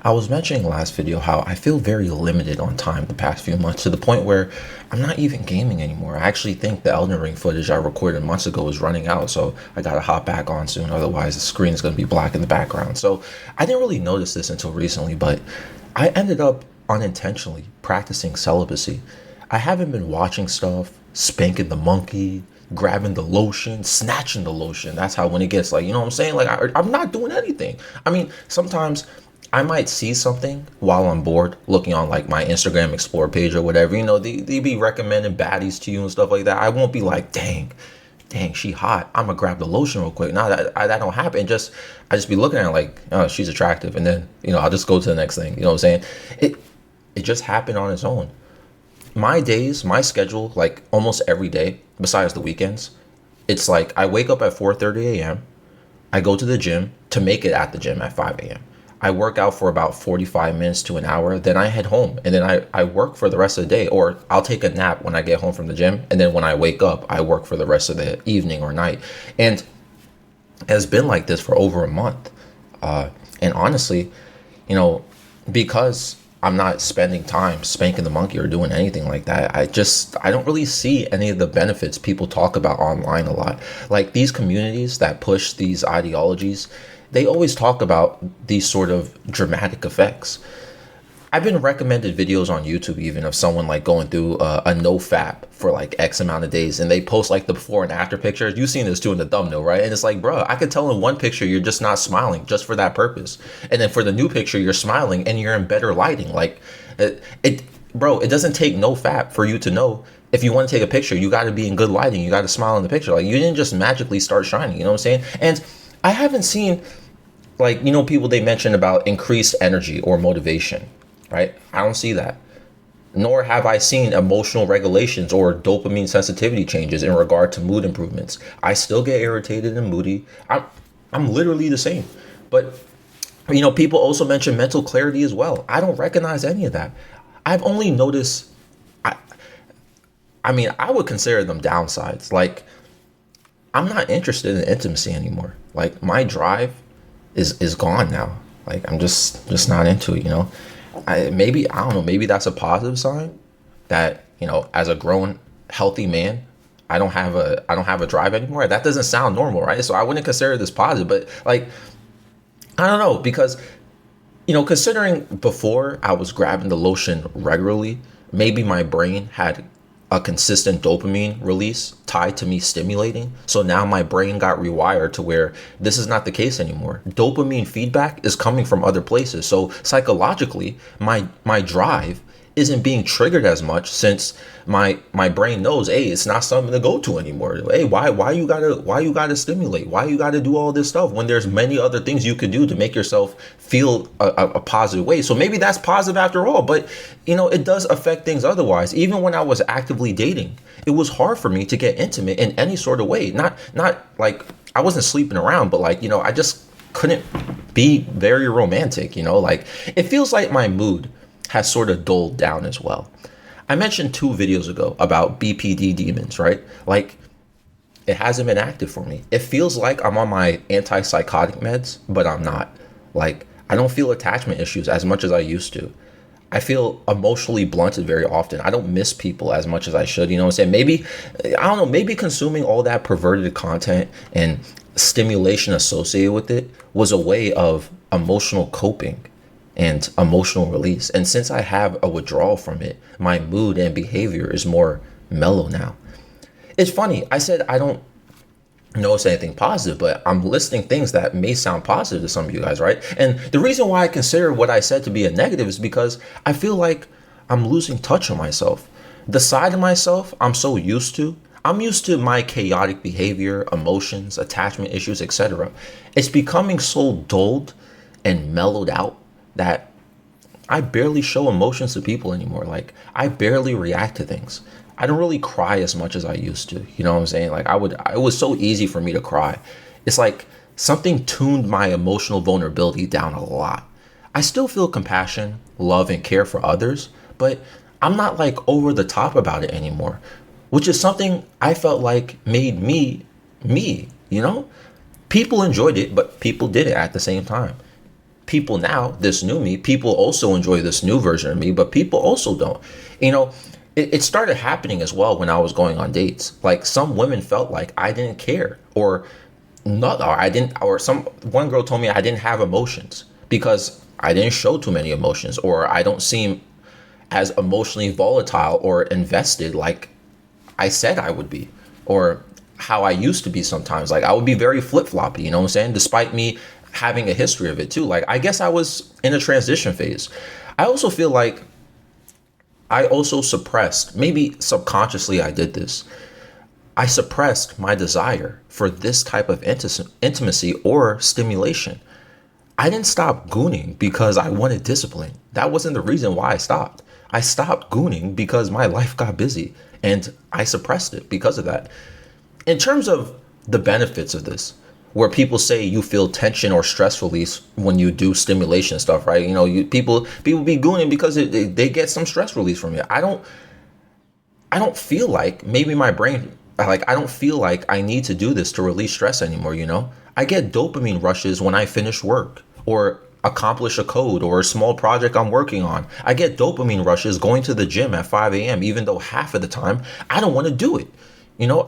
I was mentioning last video how I feel very limited on time the past few months to the point where I'm not even gaming anymore. I actually think the Elden Ring footage I recorded months ago is running out, so I gotta hop back on soon. Otherwise, the screen is gonna be black in the background. So I didn't really notice this until recently, but I ended up unintentionally practicing celibacy. I haven't been watching stuff, spanking the monkey, grabbing the lotion, snatching the lotion. That's how when it gets like, you know what I'm saying? Like I'm not doing anything. I mean, sometimes I might see something while I'm bored looking on like my Instagram Explore page or whatever. They be recommending baddies to you and stuff like that. I won't be like, dang, she hot. I'm gonna grab the lotion real quick. No, that don't happen. I just be looking at her like, oh, she's attractive, and then I'll just go to the next thing. You know what I'm saying? It just happened on its own. My days, my schedule, like almost every day, besides the weekends, it's like I wake up at 4:30 a.m. I go to the gym to make it at the gym at 5 a.m. I work out for about 45 minutes to an hour. Then I head home and then I work for the rest of the day, or I'll take a nap when I get home from the gym. And then when I wake up, I work for the rest of the evening or night. And it has been like this for over a month. And honestly, you know, because I'm not spending time spanking the monkey or doing anything like that, I don't really see any of the benefits people talk about online a lot. Like these communities that push these ideologies, they always talk about these sort of dramatic effects. I've been recommended videos on YouTube even of someone like going through a nofap for like X amount of days, and they post like the before and after pictures. You've seen this too in the thumbnail, right? And it's like, bro, I could tell in one picture you're just not smiling just for that purpose, and then for the new picture you're smiling and you're in better lighting. Like, bro, it doesn't take nofap for you to know if you want to take a picture. You got to be in good lighting. You got to smile in the picture. Like you didn't just magically start shining. You know what I'm saying? And I haven't seen like people they mention about increased energy or motivation, right? I don't see that. Nor have I seen emotional regulations or dopamine sensitivity changes in regard to mood improvements. I still get irritated and moody. I'm literally the same. But people also mention mental clarity as well. I don't recognize any of that. I've only noticed I I mean, I would consider them downsides. Like I'm not interested in intimacy anymore. Like my drive is gone now. Like I'm just not into it. I don't know, maybe that's a positive sign that, as a grown healthy man, I don't have a drive anymore. That doesn't sound normal, right? So I wouldn't consider this positive, but like I don't know, because considering before I was grabbing the lotion regularly, maybe my brain had a consistent dopamine release tied to me stimulating. So now my brain got rewired to where this is not the case anymore. Dopamine feedback is coming from other places. So psychologically, my drive isn't being triggered as much since my brain knows, hey, it's not something to go to anymore. Hey, why you gotta stimulate? Why you gotta do all this stuff when there's many other things you could do to make yourself feel a positive way? So maybe that's positive after all, but it does affect things otherwise. Even when I was actively dating, it was hard for me to get intimate in any sort of way. Not like I wasn't sleeping around, but like, I just couldn't be very romantic, like it feels like my mood has sort of dulled down as well. I mentioned 2 videos ago about BPD demons, right? Like it hasn't been active for me. It feels like I'm on my antipsychotic meds, but I'm not. Like I don't feel attachment issues as much as I used to. I feel emotionally blunted very often. I don't miss people as much as I should. You know what I'm saying? Maybe, I don't know, maybe consuming all that perverted content and stimulation associated with it was a way of emotional coping and emotional release. And since I have a withdrawal from it, my mood and behavior is more mellow now. It's funny. I said I don't notice anything positive, but I'm listing things that may sound positive to some of you guys, right? And the reason why I consider what I said to be a negative is because I feel like I'm losing touch of myself. The side of myself I'm used to my chaotic behavior, emotions, attachment issues, etc. It's becoming so dulled and mellowed out that I barely show emotions to people anymore. Like I barely react to things. I don't really cry as much as I used to. You know what I'm saying? Like it was so easy for me to cry. It's like something tuned my emotional vulnerability down a lot. I still feel compassion, love, and care for others, but I'm not like over the top about it anymore, which is something I felt like made me, People enjoyed it, but people did it at the same time. people now, this new me, people also enjoy this new version of me, but people also don't. You know, it started happening as well when I was going on dates. Like some women felt like I didn't care, or not, or I didn't, or some one girl told me I didn't have emotions because I didn't show too many emotions, or I don't seem as emotionally volatile or invested like I said I would be, or how I used to be sometimes. Like I would be very flip floppy, you know what I'm saying? Despite me having a history of it too. Like I guess I was in a transition phase. I also feel like I also suppressed, maybe subconsciously I did this. I suppressed my desire for this type of intimacy or stimulation. I didn't stop gooning because I wanted discipline. That wasn't the reason why I stopped. I stopped gooning because my life got busy and I suppressed it because of that. In terms of the benefits of this, where people say you feel tension or stress release when you do stimulation stuff, right? You know, people be gooning because they get some stress release from it. I don't feel like, maybe my brain, like I don't feel like I need to do this to release stress anymore, you know? I get dopamine rushes when I finish work or accomplish a code or a small project I'm working on. I get dopamine rushes going to the gym at 5 a.m., even though half of the time I don't want to do it. You know,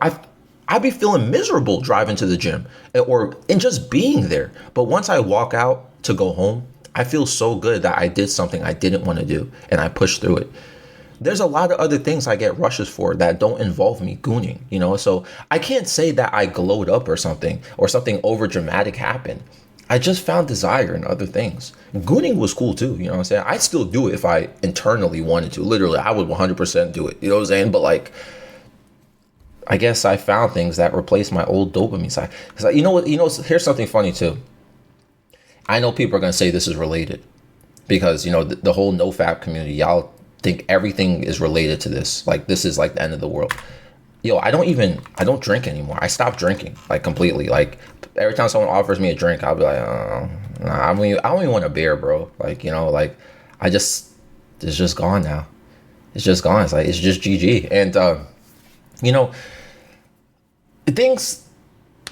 I'd be feeling miserable driving to the gym or and just being there. But once I walk out to go home, I feel so good that I did something I didn't want to do and I pushed through it. There's a lot of other things I get rushes for that don't involve me gooning, you know? So I can't say that I glowed up or something over dramatic happened. I just found desire in other things. Gooning was cool too, you know what I'm saying? I'd still do it if I internally wanted to. Literally, I would 100% do it, you know what I'm saying? But like, I guess I found things that replaced my old dopamine side. Because you know what? Here's something funny too. I know people are gonna say this is related because you know the whole nofap community. Y'all think everything is related to this. Like this is like the end of the world. Yo, I don't drink anymore. I stopped drinking like completely. Like every time someone offers me a drink, I'll be like, oh, nah, I don't even want a beer, bro. Like you know, like it's just gone now. It's just gone. It's like it's just GG. And you know, things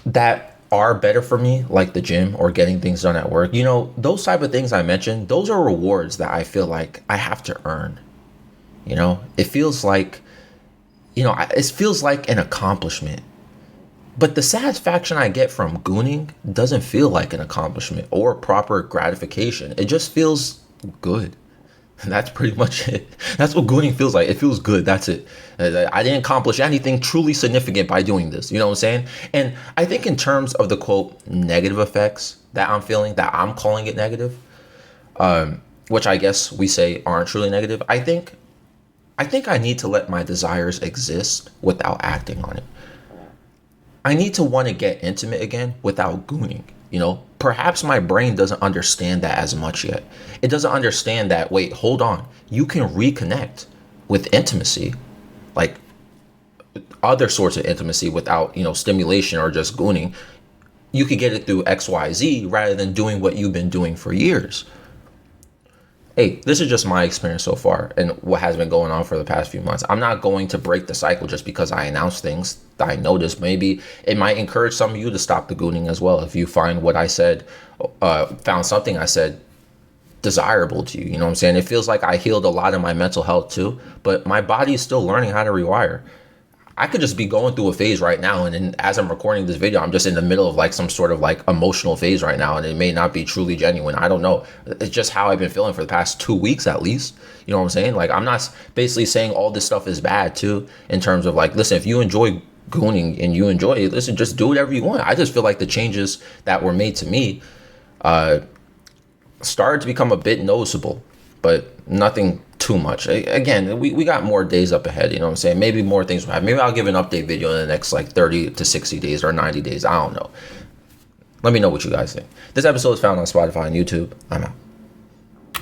that are better for me, like the gym or getting things done at work, you know, those type of things I mentioned, those are rewards that I feel like I have to earn. You know, it feels like, you know, it feels like an accomplishment. But the satisfaction I get from gooning doesn't feel like an accomplishment or proper gratification. It just feels good. And that's pretty much it. That's what gooning feels like. It feels good. That's it. I didn't accomplish anything truly significant by doing this. You know what I'm saying? And I think in terms of the quote negative effects that I'm feeling, that I'm calling it negative, which I guess we say aren't truly negative. I think I need to let my desires exist without acting on it. I need to want to get intimate again without gooning. You know, perhaps my brain doesn't understand that as much yet. It doesn't understand that, wait, hold on. You can reconnect with intimacy, like other sorts of intimacy without, you know, stimulation or just gooning. You could get it through XYZ rather than doing what you've been doing for years. Hey, this is just my experience so far and what has been going on for the past few months. I'm not going to break the cycle just because I announce things that I notice. Maybe it might encourage some of you to stop the gooning as well. If you find what I said, found something I said desirable to you, you know what I'm saying? It feels like I healed a lot of my mental health too, but my body is still learning how to rewire. I could just be going through a phase right now, and then as I'm recording this video, I'm just in the middle of like some sort of like emotional phase right now, and it may not be truly genuine. I don't know. It's just how I've been feeling for the past 2 weeks at least. You know what I'm saying? Like I'm not basically saying all this stuff is bad too, in terms of like, listen, if you enjoy gooning and you enjoy it, listen, just do whatever you want. I just feel like the changes that were made to me started to become a bit noticeable, but nothing too much. Again, we got more days up ahead, you know what I'm saying? Maybe more things will happen. Maybe I'll give an update video in the next like 30 to 60 days or 90 days. I don't know. Let me know what you guys think. This episode is found on Spotify and YouTube. I'm out.